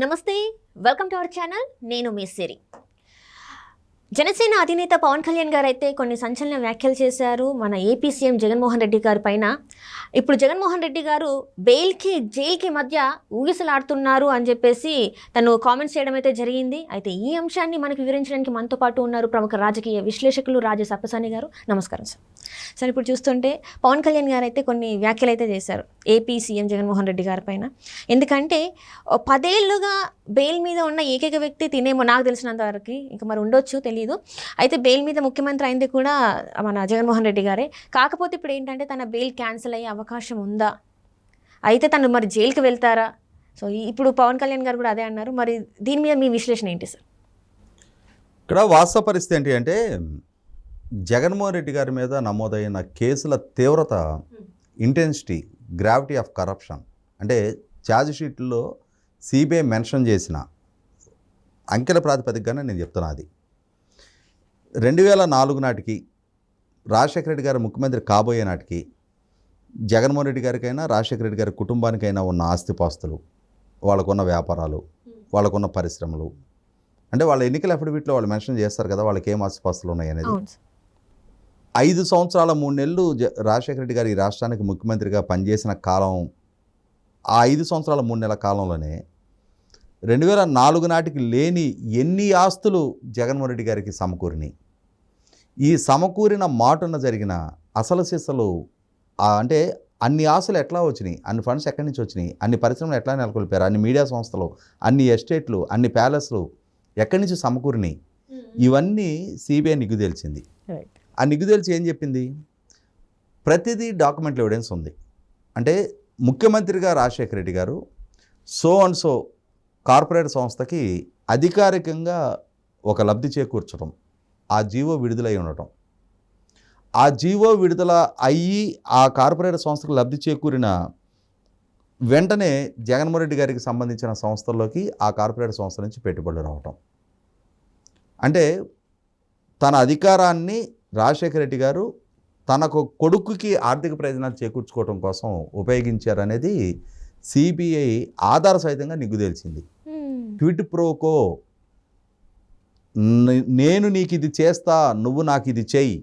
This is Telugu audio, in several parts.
నమస్తే, వెల్కమ్ టు అవర్ ఛానల్. నేను మీ సిరి. జనసేన అధినేత పవన్ కళ్యాణ్ గారు అయితే కొన్ని సంచలన వ్యాఖ్యలు చేశారు మన ఏపీ సీఎం జగన్మోహన్ రెడ్డి గారి పైన. ఇప్పుడు జగన్మోహన్ రెడ్డి గారు బెయిల్కి జైలుకి మధ్య ఊగిసలాడుతున్నారు అని చెప్పేసి తను కామెంట్స్ చేయడం అయితే జరిగింది. అయితే ఈ అంశాన్ని మనకు వివరించడానికి మనతో పాటు ఉన్నారు ప్రముఖ రాజకీయ విశ్లేషకులు రాజా సప్పసాని గారు. నమస్కారం సార్. సార్, ఇప్పుడు చూస్తుంటే పవన్ కళ్యాణ్ గారు అయితే కొన్ని వ్యాఖ్యలు అయితే చేశారు ఏపీ సీఎం జగన్మోహన్ రెడ్డి గారి పైన. ఎందుకంటే 10 ఏళ్లుగా బెయిల్ మీద ఉన్న ఏకైక వ్యక్తి తినేమో, నాకు తెలిసినంత వరకు, ఇంకా మరి ఉండొచ్చు తెలియదు. అయితే బెయిల్ మీద ముఖ్యమంత్రి అయింది కూడా మన జగన్మోహన్ రెడ్డి గారే. కాకపోతే ఇప్పుడు ఏంటంటే తన బెయిల్ క్యాన్సిల్ అయ్యే అవకాశం ఉందా, అయితే తను మరి జైలుకి వెళ్తారా? సో ఇప్పుడు పవన్ కళ్యాణ్ గారు కూడా అదే అన్నారు. మరి దీని మీద మీ విశ్లేషణ ఏంటి సార్? ఇక్కడ వాస్తవ పరిస్థితి ఏంటి అంటే, జగన్మోహన్ రెడ్డి గారి మీద నమోదైన కేసుల తీవ్రత, ఇంటెన్సిటీ, గ్రావిటీ ఆఫ్ కరప్షన్, అంటే ఛార్జ్ షీట్లో సిబిఐ మెన్షన్ చేసిన అంకెల ప్రాతిపదికగానే నేను చెప్తున్నా. అది 2004 నాటికి రాజశేఖర రెడ్డి గారు ముఖ్యమంత్రి కాబోయే నాటికి జగన్మోహన్ రెడ్డి గారికైనా రాజశేఖర రెడ్డి గారి కుటుంబానికైనా ఉన్న ఆస్తిపాస్తులు, వాళ్ళకున్న వ్యాపారాలు, వాళ్ళకున్న పరిశ్రమలు, అంటే వాళ్ళ ఎన్నికల అఫిడవిట్లో వాళ్ళు మెన్షన్ చేస్తారు కదా వాళ్ళకి ఏం ఆస్తిపాస్తులు ఉన్నాయి అనేది. 5 సంవత్సరాల 3 నెలలు రాజశేఖర రెడ్డి గారు ఈ రాష్ట్రానికి ముఖ్యమంత్రిగా పనిచేసిన కాలం, ఆ 5 సంవత్సరాల 3 నెలల కాలంలోనే 2004 నాటికి లేని ఎన్ని ఆస్తులు జగన్మోహన్ రెడ్డి గారికి సమకూరినాయి. ఈ సమకూరిన మాటున జరిగిన అసలు సిసలు, అంటే అన్ని ఆస్తులు ఎట్లా వచ్చినాయి, అన్ని ఫండ్స్ ఎక్కడి నుంచి వచ్చినాయి, అన్ని పరిశ్రమలు ఎట్లా నెలకొల్పారు, అన్ని మీడియా సంస్థలు, అన్ని ఎస్టేట్లు, అన్ని ప్యాలెస్లు ఎక్కడి నుంచి సమకూరినాయి, ఇవన్నీ సిబిఐ నిగ్గు తేల్చింది. ఆ నిగ్గు తేల్చి ఏం చెప్పింది? ప్రతిదీ డాక్యుమెంట్ ఎవిడెన్స్ ఉంది. అంటే ముఖ్యమంత్రిగా రాజశేఖర రెడ్డి గారు సో అండ్ సో కార్పొరేట్ సంస్థకి అధికారికంగా ఒక లబ్ధి చేకూర్చడం, ఆ జీవో విడుదలై ఉండటం, ఆ జీవో విడుదల అయ్యి ఆ కార్పొరేట్ సంస్థకు లబ్ధి చేకూరిన వెంటనే జగన్మోహన్ రెడ్డి గారికి సంబంధించిన సంస్థల్లోకి ఆ కార్పొరేట్ సంస్థ నుంచి పెట్టుబడులు రావటం, అంటే తన అధికారాన్ని రాజశేఖర రెడ్డి గారు తనకు కొడుకుకి ఆర్థిక ప్రయోజనాలు చేకూర్చుకోవడం కోసం ఉపయోగించారనేది సిబిఐ ఆధార సహితంగా నిగ్గు తేల్చింది. క్విడ్ ప్రోకో, నేను నీకు ఇది చేస్తా, నువ్వు నాకు ఇది చెయ్యి,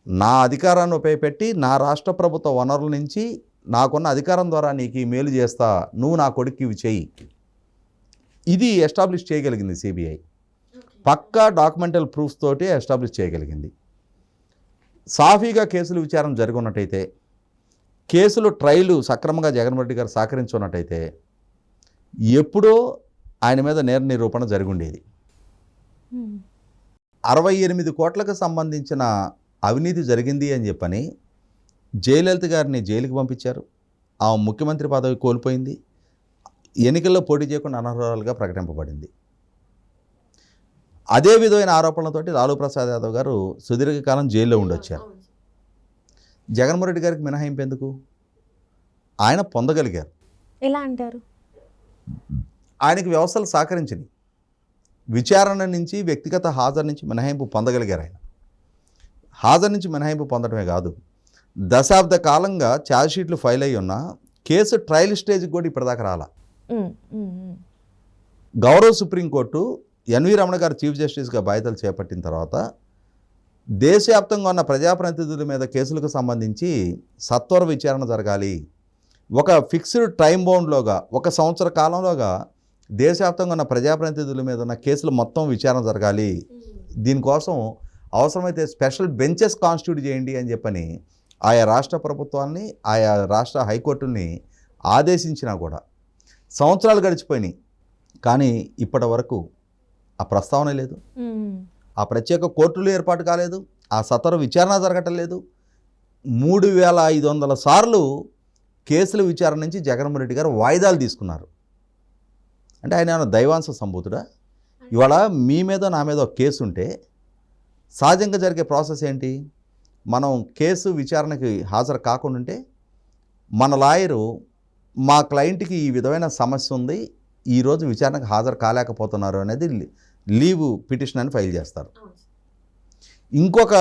నా అధికారాన్ని ఉపయోగపెట్టి నా రాష్ట్ర ప్రభుత్వ వనరుల నుంచి నాకున్న అధికారం ద్వారా నీకు ఈ మేలు చేస్తా, నువ్వు నా కొడుకు ఇవి చెయ్యి, ఇది ఎస్టాబ్లిష్ చేయగలిగింది సిబిఐ. పక్కా డాక్యుమెంటల్ ప్రూఫ్స్ తోటి ఎస్టాబ్లిష్ చేయగలిగింది. సాఫీగా కేసులు విచారణ జరుగున్నట్టయితే, కేసులు ట్రయలు సక్రమంగా జగన్మోహన్ రెడ్డి గారు సహకరించున్నట్టయితే ఎప్పుడో ఆయన మీద నేర నిరూపణ జరిగుండేది. 68 కోట్లకు సంబంధించిన అవినీతి జరిగింది అని చెప్పని జయలలిత గారిని జైలుకి పంపించారు. ఆ ముఖ్యమంత్రి పదవి కోల్పోయింది. ఎన్నికల్లో పోటీ చేయకుండా అనర్హురాలుగా ప్రకటింపబడింది. అదే విధమైన ఆరోపణలతోటి లాలూ ప్రసాద్ యాదవ్ గారు సుదీర్ఘకాలం జైల్లో ఉండొచ్చారు. జగన్మోహన్ రెడ్డి గారికి మినహాయింపు ఎందుకు? ఆయన పొందగలిగారు. ఎలా అంటారు? ఆయనకి వ్యవస్థలు సహకరించినాయి. విచారణ నుంచి, వ్యక్తిగత హాజరు నుంచి మినహాయింపు పొందగలిగారు. ఆయన హాజరు నుంచి మినహాయింపు పొందడమే కాదు, దశాబ్ద కాలంగా ఛార్జ్ షీట్లు ఫైల్ అయ్యి ఉన్న కేసు ట్రయల్ స్టేజ్కి కూడా ఇప్పటిదాకా రాలా. గౌరవ సుప్రీంకోర్టు ఎన్వి రమణ గారు చీఫ్ జస్టిస్గా బాధ్యతలు చేపట్టిన తర్వాత దేశవ్యాప్తంగా ఉన్న ప్రజాప్రతినిధుల మీద కేసులకు సంబంధించి సత్వర విచారణ జరగాలి, ఒక ఫిక్స్డ్ టైం బౌండ్లోగా 1 సంవత్సర కాలంలోగా దేశవ్యాప్తంగా ఉన్న ప్రజాప్రతినిధుల మీద ఉన్న కేసులు మొత్తం విచారణ జరగాలి, దీనికోసం అవసరమైతే స్పెషల్ బెంచెస్ కాన్స్టిట్యూట్ చేయండి అని చెప్పని ఆయా రాష్ట్ర ప్రభుత్వాన్ని, ఆయా రాష్ట్ర హైకోర్టుని ఆదేశించినా కూడా సంవత్సరాలు గడిచిపోయినాయి. కానీ ఇప్పటి వరకు ఆ ప్రస్తావన లేదు, ఆ ప్రత్యేక కోర్టులు ఏర్పాటు కాలేదు, ఆ సత్వర విచారణ జరగటం లేదు. 3500 సార్లు కేసుల విచారణ నుంచి జగన్మోహన్ రెడ్డి గారు వాయిదాలు తీసుకున్నారు. అంటే ఆయన ఏమైనా దైవాంశ సంభూతుడా? ఇవాళ మీ మీద నా మీద ఒక కేసు ఉంటే సహజంగా జరిగే ప్రాసెస్ ఏంటి? మనం కేసు విచారణకి హాజరు కాకుండా ఉంటే మన లాయరు మా క్లయింట్కి ఈ విధమైన సమస్య ఉంది, ఈరోజు విచారణకు హాజరు కాలేకపోతున్నారు అనేది లీవ్ పిటిషన్ అని ఫైల్ చేస్తారు. ఇంకొక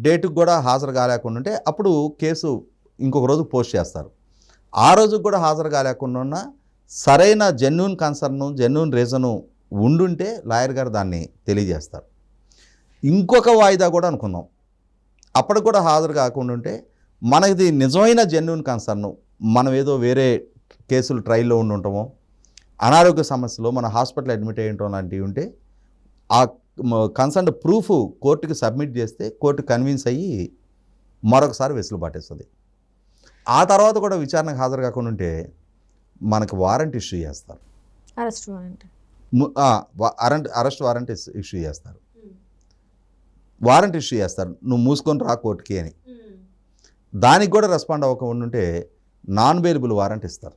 డేటుకు కూడా హాజరు కాలేకుండా ఉంటే అప్పుడు కేసు ఇంకొక రోజు పోస్ట్ చేస్తారు. ఆ రోజుకు కూడా హాజరు కాలేకుండా ఉన్న సరైన జెన్యూన్ కన్సర్ను జెన్యూన్ రీజను ఉండుంటే లాయర్ గారు దాన్ని తెలియజేస్తారు. ఇంకొక వాయిదా కూడా అనుకుందాం, అప్పటికి కూడా హాజరు కాకుండా ఉంటే మనది నిజమైన జెన్యూన్ కన్సర్ను, మనం ఏదో వేరే కేసులు ట్రయల్లో ఉండి ఉంటామో, అనారోగ్య సమస్యలో మన హాస్పిటల్ అడ్మిట్ అయ్యి ఉంటాం లాంటివి ఉంటే ఆ కన్సర్న్ ప్రూఫ్ కోర్టుకి సబ్మిట్ చేస్తే కోర్టు కన్విన్స్ అయ్యి మరొకసారి వెసులుబాటు ఇస్తుంది. ఆ తర్వాత కూడా విచారణకు హాజరు కాకుండా ఉంటే మనకు వారెంట్ ఇష్యూ చేస్తారు, అరెస్ట్ వారెంట్ ఇష్యూ చేస్తారు, వారెంట్ ఇష్యూ చేస్తారు, నువ్వు మూసుకొని రా కోర్టుకి అని. దానికి కూడా రెస్పాండ్ అవ్వకుండా ఉంటే నాన్ బెయిలబుల్ వారెంట్ ఇస్తారు.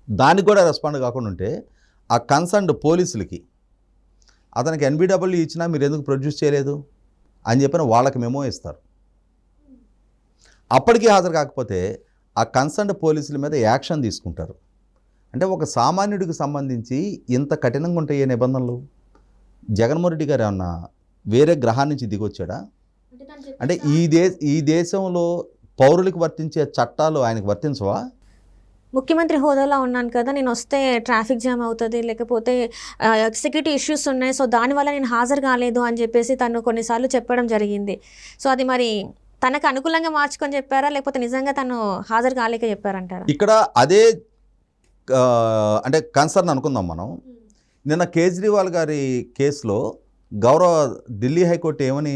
దానికి కూడా రెస్పాండ్ కాకుండా ఉంటే ఆ కన్సర్న్డ్ పోలీసులకి అతనికి ఎన్బిడబ్ల్యూ ఇచ్చినా మీరు ఎందుకు ప్రొడ్యూస్ చేయలేదు అని చెప్పిన వాళ్ళకి మెమో ఇస్తారు. అప్పటికీ హాజరు కాకపోతే ఆ కన్సర్న్డ్ పోలీసుల మీద యాక్షన్ తీసుకుంటారు. అంటే ఒక సామాన్యుడికి సంబంధించి ఇంత కఠినంగా ఉంటాయి నిబంధనలు. జగన్మోహన్ రెడ్డి గారు ఏమన్నా వేరే గ్రహాన్ని నుంచి దిగొచ్చాడా? అంటే ఈ దేశంలో పౌరులకు వర్తించే చట్టాలు ఆయనకు వర్తించవా? ముఖ్యమంత్రి హోదాలో ఉన్నాను కదా, నేను వస్తే ట్రాఫిక్ జామ్ అవుతుంది, లేకపోతే సెక్యూరిటీ ఇష్యూస్ ఉన్నాయి, సో దానివల్ల నేను హాజరు కాలేదు అని చెప్పేసి తను కొన్నిసార్లు చెప్పడం జరిగింది. సో అది మరి తనకు అనుకూలంగా మార్చుకొని చెప్పారా, లేకపోతే నిజంగా తను హాజరు కాలేక చెప్పారంటారా? ఇక్కడ అదే అంటే కన్సర్న్ అనుకుందాం మనం. నిన్న కేజ్రీవాల్ గారి కేసులో గౌరవ ఢిల్లీ హైకోర్టు ఏమని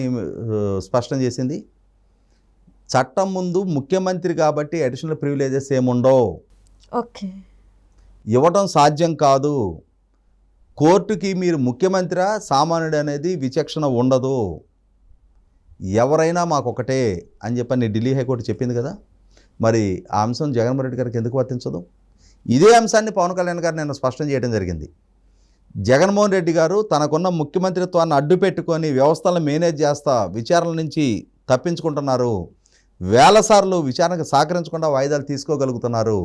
స్పష్టం చేసింది? చట్టం ముందు ముఖ్యమంత్రి కాబట్టి అడిషనల్ ప్రివిలేజెస్ ఏముండవు, ఓకే, ఇవ్వటం సాధ్యం కాదు. కోర్టుకి మీరు ముఖ్యమంత్రి సామాన్యుడు అనేది విచక్షణ ఉండదు, ఎవరైనా మాకొకటే అని చెప్పని ఢిల్లీ హైకోర్టు చెప్పింది కదా. మరి ఆ అంశం జగన్మోహన్ రెడ్డి గారికి ఎందుకు వర్తించదు? ఇదే అంశాన్ని పవన్ కళ్యాణ్ గారు నేను స్పష్టం చేయడం జరిగింది. జగన్మోహన్ రెడ్డి గారు తనకున్న ముఖ్యమంత్రిత్వాన్ని అడ్డు పెట్టుకొని వ్యవస్థలను మేనేజ్ చేస్తా విచారణ నుంచి తప్పించుకుంటున్నారు, వేల సార్లు విచారణకు సహకరించకుండా వాయిదాలు తీసుకోగలుగుతున్నారు.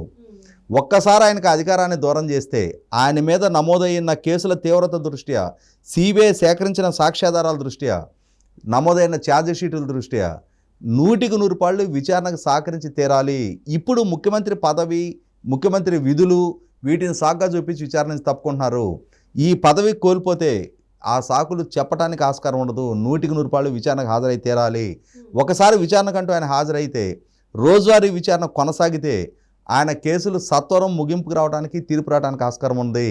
ఒక్కసారి ఆయనకు అధికారాన్ని దూరం చేస్తే ఆయన మీద నమోదైన కేసుల తీవ్రత దృష్ట్యా, సిబిఐ సేకరించిన సాక్ష్యాధారాల దృష్ట్యా, నమోదైన ఛార్జ్ షీటుల దృష్ట్యా 100% పాళ్ళు విచారణకు సహకరించి తీరాలి. ఇప్పుడు ముఖ్యమంత్రి పదవి, ముఖ్యమంత్రి విధులు వీటిని సాకుగా చూపించి విచారణ నుంచి తప్పుకుంటున్నారు. ఈ పదవి కోల్పోతే ఆ సాకులు చెప్పడానికి ఆస్కారం ఉండదు. 100% పాళ్ళు విచారణకు హాజరై తీరాలి. ఒకసారి విచారణకంటూ ఆయన హాజరైతే రోజువారీ విచారణ కొనసాగితే ఆయన కేసులు సత్వరం ముగింపుకు రావడానికి, తీర్పు రావడానికి ఆస్కారం ఉంది.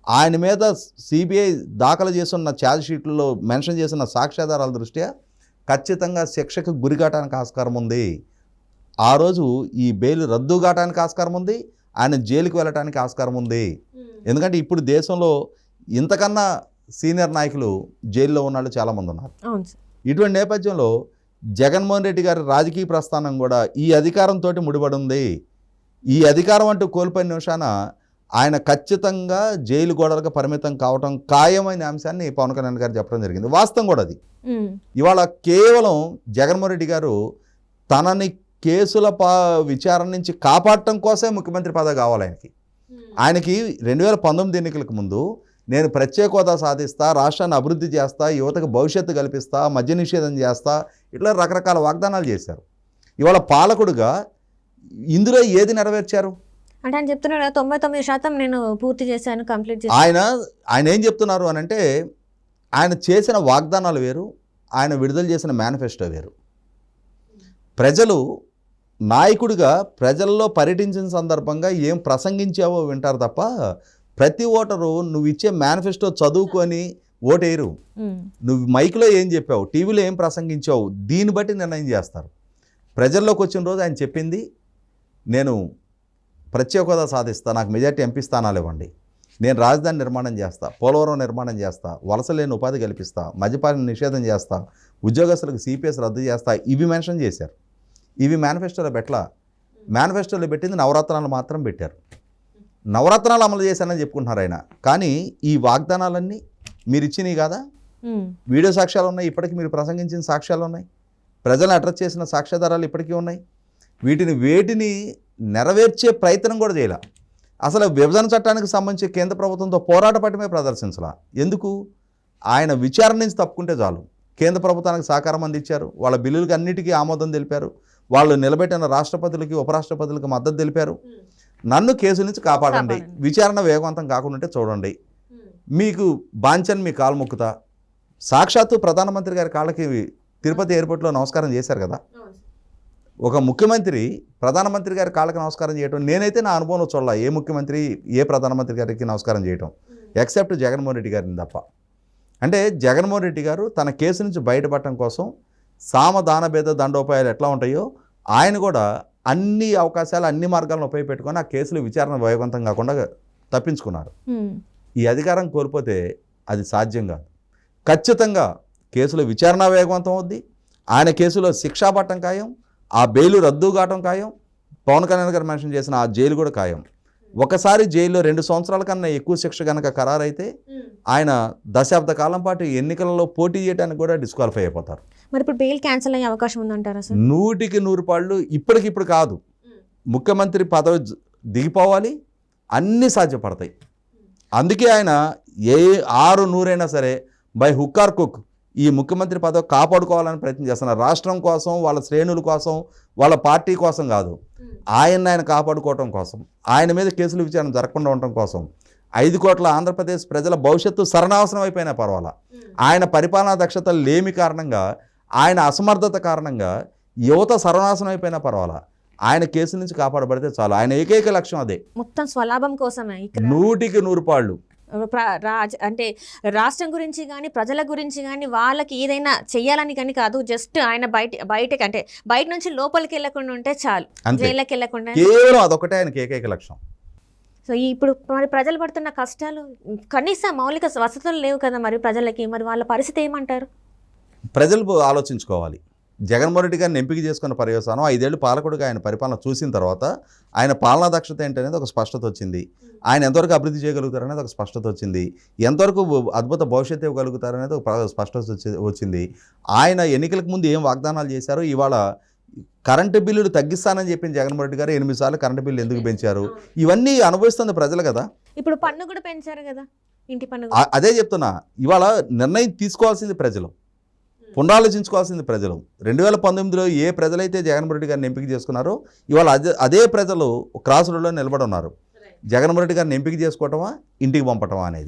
ఆయన మీద సిబిఐ దాఖలు చేస్తున్న ఛార్జ్ షీట్లలో మెన్షన్ చేసిన సాక్ష్యాధారాల దృష్ట్యా ఖచ్చితంగా శిక్షకు గురి కావడానికి ఆస్కారం ఉంది. ఆ రోజు ఈ బెయిల్ రద్దు కావడానికి ఆస్కారం ఉంది, ఆయన జైలుకి వెళ్ళడానికి ఆస్కారం ఉంది. ఎందుకంటే ఇప్పుడు దేశంలో ఇంతకన్నా సీనియర్ నాయకులు జైల్లో ఉన్నాళ్ళు చాలామంది ఉన్నారు. ఇటువంటి నేపథ్యంలో జగన్మోహన్ రెడ్డి గారి రాజకీయ ప్రస్థానం కూడా ఈ అధికారంతో ముడిపడి ఉంది. ఈ అధికారం అంటూ కోల్పోయిన నిమిషాన ఆయన ఖచ్చితంగా జైలు గోడలకు పరిమితం కావటం ఖాయమైన అంశాన్ని పవన్ కళ్యాణ్ గారు చెప్పడం జరిగింది. వాస్తవం కూడా అది. ఇవాళ కేవలం జగన్మోహన్ రెడ్డి గారు తనని కేసుల విచారణ నుంచి కాపాడటం కోసమే ముఖ్యమంత్రి పదవి కావాలి ఆయనకి. ఆయనకి 2019 ఎన్నికలకు ముందు నేను ప్రత్యేక హోదా సాధిస్తా, రాష్ట్రాన్ని అభివృద్ధి చేస్తా, యువతకు భవిష్యత్తు కల్పిస్తా, మద్య నిషేధం చేస్తా, ఇట్లా రకరకాల వాగ్దానాలు చేశారు. ఇవాళ పాలకుడుగా ఇందులో ఏది నెరవేర్చారు అంటే ఆయన చెప్తున్నాడు 99% నేను పూర్తి చేశాను, కంప్లీట్ చేశాను. ఆయన ఏం చెప్తున్నారు అని అంటే, ఆయన చేసిన వాగ్దానాలు వేరు, ఆయన విడుదల చేసిన మేనిఫెస్టో వేరు. ప్రజలు నాయకుడిగా ప్రజల్లో పర్యటించిన సందర్భంగా ఏం ప్రసంగించావో వింటారు తప్ప ప్రతి ఓటరు నువ్వు ఇచ్చే మేనిఫెస్టో చదువుకొని ఓటేయరు. నువ్వు మైక్లో ఏం చెప్పావు, టీవీలో ఏం ప్రసంగించావు, దీన్ని బట్టి నిర్ణయం చేస్తారు. ప్రజల్లోకి వచ్చిన రోజు ఆయన చెప్పింది, నేను ప్రత్యేక హోదా సాధిస్తా, నాకు మెజార్టీ ఎంపీ స్థానాలు ఇవ్వండి, నేను రాజధాని నిర్మాణం చేస్తా, పోలవరం నిర్మాణం చేస్తా, వలస లేని ఉపాధి కల్పిస్తా, మద్యపాన నిషేధం చేస్తా, ఉద్యోగస్తులకు సిపిఎస్ రద్దు చేస్తా, ఇవి మెన్షన్ చేశారు. ఇవి మేనిఫెస్టోలో పెట్టలా. మేనిఫెస్టోలో పెట్టింది నవరత్నాలు మాత్రం పెట్టారు. నవరత్నాలు అమలు చేశానని చెప్పుకుంటున్నారు ఆయన. కానీ ఈ వాగ్దానాలన్నీ మీరు ఇచ్చినవి కాదా? వీడియో సాక్ష్యాలు ఉన్నాయి, ఇప్పటికీ మీరు ప్రసంగించిన సాక్ష్యాలు ఉన్నాయి, ప్రజలను అడ్రస్ చేసిన సాక్ష్యాధారాలు ఇప్పటికీ ఉన్నాయి. వేటిని నెరవేర్చే ప్రయత్నం కూడా చేయాల. అసలు విభజన చట్టానికి సంబంధించి కేంద్ర ప్రభుత్వంతో పోరాట పట్టమే ప్రదర్శించాల. ఎందుకు? ఆయన విచారణ నుంచి తప్పుకుంటే చాలు. కేంద్ర ప్రభుత్వానికి సహకారం అందించారు, వాళ్ళ బిల్లులకి అన్నిటికీ ఆమోదం తెలిపారు, వాళ్ళు నిలబెట్టిన రాష్ట్రపతులకి ఉపరాష్ట్రపతులకి మద్దతు తెలిపారు. నన్ను కేసు నుంచి కాపాడండి, కాపాడండి. విచారణ వేగవంతం కాకుండా ఉంటే చూడండి, మీకు బాంచన్ మీ కాలు మొక్కుతా. సాక్షాత్తు ప్రధానమంత్రి గారి కాళ్ళకి తిరుపతి ఎయిర్పోర్ట్లో నమస్కారం చేశారు కదా. ఒక ముఖ్యమంత్రి ప్రధానమంత్రి గారి కాళ్ళకి నమస్కారం చేయటం నేనైతే నా అనుభవంలో చూడాల. ఏ ముఖ్యమంత్రి ఏ ప్రధానమంత్రి గారికి నమస్కారం చేయటం ఎక్సెప్ట్ జగన్మోహన్ రెడ్డి గారిని తప్ప. అంటే జగన్మోహన్ రెడ్డి గారు తన కేసు నుంచి బయటపడటం కోసం సామదాన భేద దండోపాయాలు ఎట్లా ఉంటాయో ఆయన కూడా అన్ని అవకాశాలు అన్ని మార్గాలను ఉపయోగపెట్టుకొని ఆ కేసులు విచారణ వేగవంతం కాకుండా తప్పించుకున్నారు. ఈ అధికారం కోల్పోతే అది సాధ్యం కాదు. ఖచ్చితంగా కేసులో విచారణ వేగవంతం అవుద్ది, ఆయన కేసులో శిక్షా పట్టం ఖాయం, ఆ బెయిల్ రద్దు కావటం ఖాయం, పవన్ కళ్యాణ్ గారు మెన్షన్ చేసిన ఆ జైలు కూడా ఖాయం. ఒకసారి జైల్లో 2 సంవత్సరాల కన్నా ఎక్కువ శిక్ష కనుక ఖరారైతే ఆయన దశాబ్ద కాలం పాటు ఎన్నికలలో పోటీ చేయడానికి కూడా డిస్క్వాలిఫై అయిపోతారు. మరి ఇప్పుడు బెయిల్ క్యాన్సిల్ అయ్యే అవకాశం ఉందంటారా సార్? 100కి 100 పాళ్ళు ఇప్పటికిప్పుడు కాదు, ముఖ్యమంత్రి పదవి దిగిపోవాలి, అన్నీ సాధ్యపడతాయి. అందుకే ఆయన ఏ 6-100 సరే బై హుక్ ఆర్ కుక్ ఈ ముఖ్యమంత్రి పదవి కాపాడుకోవాలని ప్రయత్నం చేస్తున్నారు. రాష్ట్రం కోసం, వాళ్ళ శ్రేణుల కోసం, వాళ్ళ పార్టీ కోసం కాదు, ఆయన కాపాడుకోవటం కోసం, ఆయన మీద కేసులు విచారణ జరగకుండా ఉండటం కోసం, 5 కోట్ల ఆంధ్రప్రదేశ్ ప్రజల భవిష్యత్తు సర్వనాశనం అయిపోయినా పర్వాలా, ఆయన పరిపాలనా దక్షత లేమి కారణంగా, ఆయన అసమర్థత కారణంగా యువత సర్వనాశనం అయిపోయినా పర్వాలా, ఆయన కేసు నుంచి కాపాడబడితే చాలు. ఆయన ఏకైక లక్ష్యం అదే, మొత్తం స్వలాభం కోసమే. 100కి 100 పాళ్ళు. అంటే రాష్ట్రం గురించి కానీ ప్రజల గురించి కానీ వాళ్ళకి ఏదైనా చెయ్యాలని కానీ కాదు, జస్ట్ ఆయన బయటకి అంటే బయట నుంచి లోపలికి వెళ్ళకుండా ఉంటే చాలు, జైల్లోకి వెళ్ళకుండా, కేవలం అదొకటే ఆయనకి ఏకైక లక్ష్యం. సో ఇప్పుడు మరి ప్రజలు పడుతున్న కష్టాలు, కనీస మౌలిక వసతులు లేవు కదా మరి ప్రజలకి, మరి వాళ్ళ పరిస్థితి ఏమంటారు? ప్రజలు ఆలోచించుకోవాలి. జగన్మోహన్ రెడ్డి గారిని ఎంపిక చేసుకున్న పర్యవసానం 5 ఏళ్ళు పాలకుడిగా ఆయన పరిపాలన చూసిన తర్వాత ఆయన పాలనా దక్షత ఏంటనేది ఒక స్పష్టత వచ్చింది, ఆయన ఎంతవరకు అభివృద్ధి చేయగలుగుతారనేది ఒక స్పష్టత వచ్చింది, ఎంతవరకు అద్భుత భవిష్యత్తు ఇవ్వగలుగుతారనేది ఒక స్పష్టత వచ్చింది. ఆయన ఎన్నికలకు ముందు ఏం వాగ్దానాలు చేశారో, ఇవాళ కరెంటు బిల్లులు తగ్గిస్తానని చెప్పిన జగన్మోహన్ రెడ్డి గారు 8 సార్లు కరెంటు బిల్లు ఎందుకు పెంచారు, ఇవన్నీ అనుభవిస్తుంది ప్రజలు కదా. ఇప్పుడు పన్ను కూడా పెంచారు కదా, ఇంటి పన్ను. అదే చెప్తున్నా, ఇవాళ నిర్ణయం తీసుకోవాల్సింది ప్రజలు, పునరాలోచించుకోవాల్సింది ప్రజలు. 2019లో ఏ ప్రజలైతే జగన్మోహన్ రెడ్డి గారిని ఎంపిక చేసుకున్నారో ఇవాళ అదే ప్రజలు క్రాస్ రోడ్లో నిలబడి ఉన్నారు. జగన్మోహన్ రెడ్డి గారిని ఎంపిక చేసుకోవటమా, ఇంటికి పంపటమా అనేది.